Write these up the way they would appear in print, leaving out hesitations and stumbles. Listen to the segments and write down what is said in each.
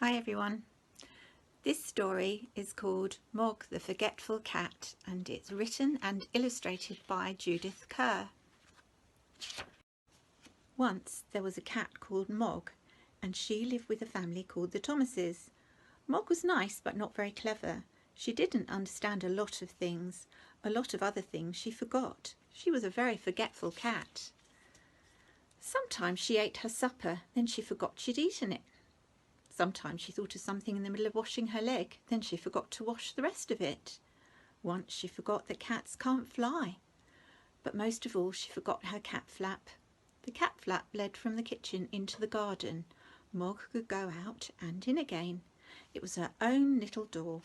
Hi everyone. This story is called Mog the Forgetful Cat and it's written and illustrated by Judith Kerr. Once there was a cat called Mog and she lived with a family called the Thomases. Mog was nice but not very clever. She didn't understand a lot of things. A lot of other things she forgot. She was a very forgetful cat. Sometimes she ate her supper, then she forgot she'd eaten it. Sometimes she thought of something in the middle of washing her leg, then she forgot to wash the rest of it. Once she forgot that cats can't fly. But most of all she forgot her cat flap. The cat flap led from the kitchen into the garden. Mog could go out and in again. It was her own little door.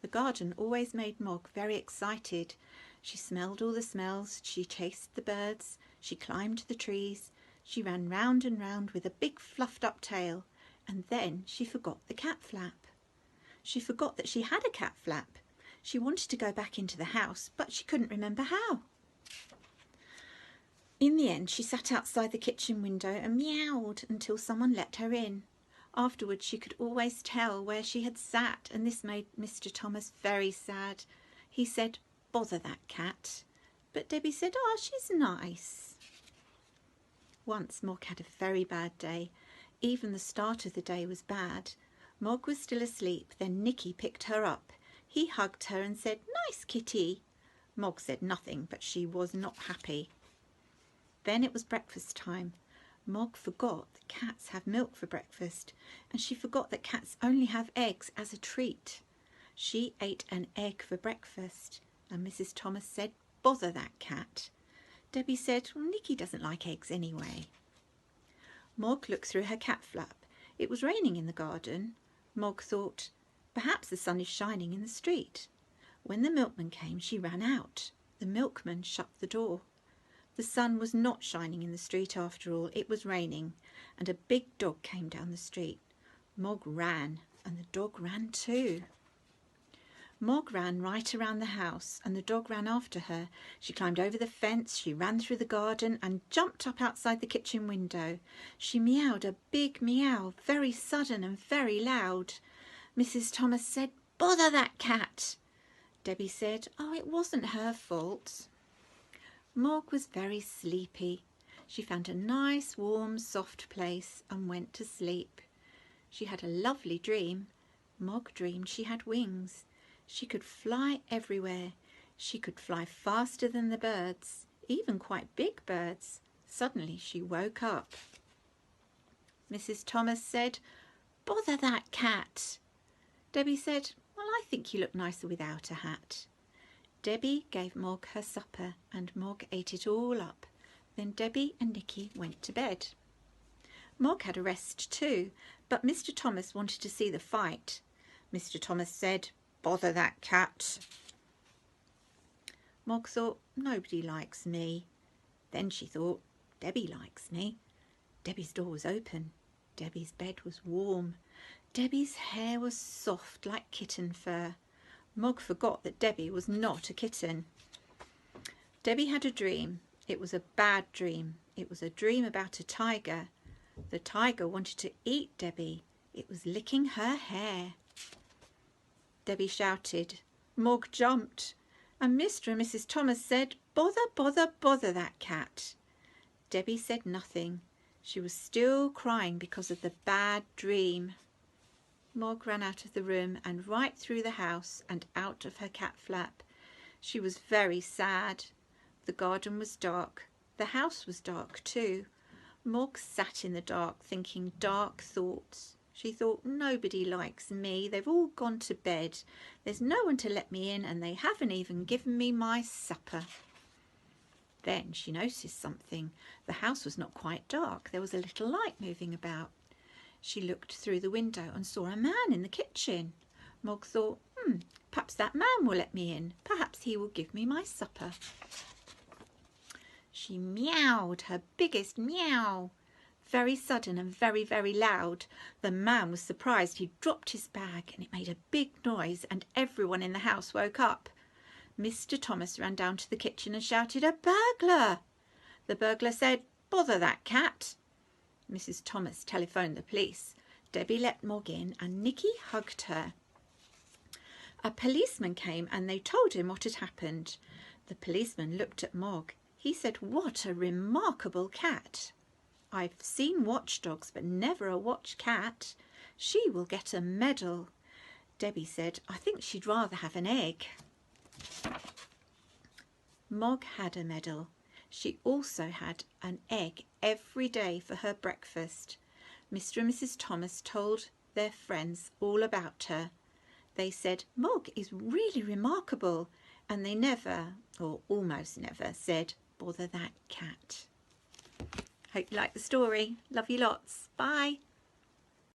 The garden always made Mog very excited. She smelled all the smells, she chased the birds, she climbed the trees. She ran round and round with a big fluffed up tail, and then she forgot the cat flap. She forgot that she had a cat flap. She wanted to go back into the house, but she couldn't remember how. In the end, she sat outside the kitchen window and meowed until someone let her in. Afterwards, she could always tell where she had sat, and this made Mr. Thomas very sad. He said, "Bother that cat." But Debbie said, "Oh, she's nice." Once Mog had a very bad day. Even the start of the day was bad. Mog was still asleep. Then Nicky picked her up. He hugged her and said, "Nice kitty." Mog said nothing, but she was not happy. Then it was breakfast time. Mog forgot that cats have milk for breakfast, and she forgot that cats only have eggs as a treat. She ate an egg for breakfast, and Mrs. Thomas said, "Bother that cat." Debbie said, "Well, Nicky doesn't like eggs anyway." Mog looked through her cat flap. It was raining in the garden. Mog thought, perhaps the sun is shining in the street. When the milkman came, she ran out. The milkman shut the door. The sun was not shining in the street after all. It was raining, and a big dog came down the street. Mog ran, and the dog ran too. Mog ran right around the house and the dog ran after her. She climbed over the fence, she ran through the garden and jumped up outside the kitchen window. She meowed a big meow, very sudden and very loud. Mrs. Thomas said, "Bother that cat." Debbie said, "Oh, it wasn't her fault." Mog was very sleepy. She found a nice, warm, soft place and went to sleep. She had a lovely dream. Mog dreamed she had wings. She could fly everywhere. She could fly faster than the birds, even quite big birds. Suddenly she woke up. Mrs. Thomas said, "Bother that cat." Debbie said, "Well, I think you look nicer without a hat." Debbie gave Mog her supper and Mog ate it all up. Then Debbie and Nicky went to bed. Mog had a rest too, but Mr. Thomas wanted to see the fight. Mr. Thomas said, "Bother that cat." Mog thought, nobody likes me. Then she thought, Debbie likes me. Debbie's door was open. Debbie's bed was warm. Debbie's hair was soft like kitten fur. Mog forgot that Debbie was not a kitten. Debbie had a dream. It was a bad dream. It was a dream about a tiger. The tiger wanted to eat Debbie. It was licking her hair. Debbie shouted. Mog jumped, and Mr. and Mrs. Thomas said, "Bother, bother, bother that cat." Debbie said nothing. She was still crying because of the bad dream. Mog ran out of the room and right through the house and out of her cat flap. She was very sad. The garden was dark. The house was dark too. Mog sat in the dark thinking dark thoughts. She thought, nobody likes me. They've all gone to bed. There's no one to let me in and they haven't even given me my supper. Then she noticed something. The house was not quite dark. There was a little light moving about. She looked through the window and saw a man in the kitchen. Mog thought, perhaps that man will let me in. Perhaps he will give me my supper. She meowed her biggest meow. Very sudden and very, very loud. The man was surprised. He dropped his bag and it made a big noise and everyone in the house woke up. Mr. Thomas ran down to the kitchen and shouted, "A burglar!" The burglar said, "Bother that cat." Mrs. Thomas telephoned the police. Debbie let Mog in and Nicky hugged her. A policeman came and they told him what had happened. The policeman looked at Mog. He said, "What a remarkable cat. I've seen watchdogs, but never a watch cat. She will get a medal." Debbie said, "I think she'd rather have an egg." Mog had a medal. She also had an egg every day for her breakfast. Mr. and Mrs. Thomas told their friends all about her. They said, "Mog is really remarkable," and they never, or almost never, said, "Bother that cat." Hope you like the story. Love you lots. Bye.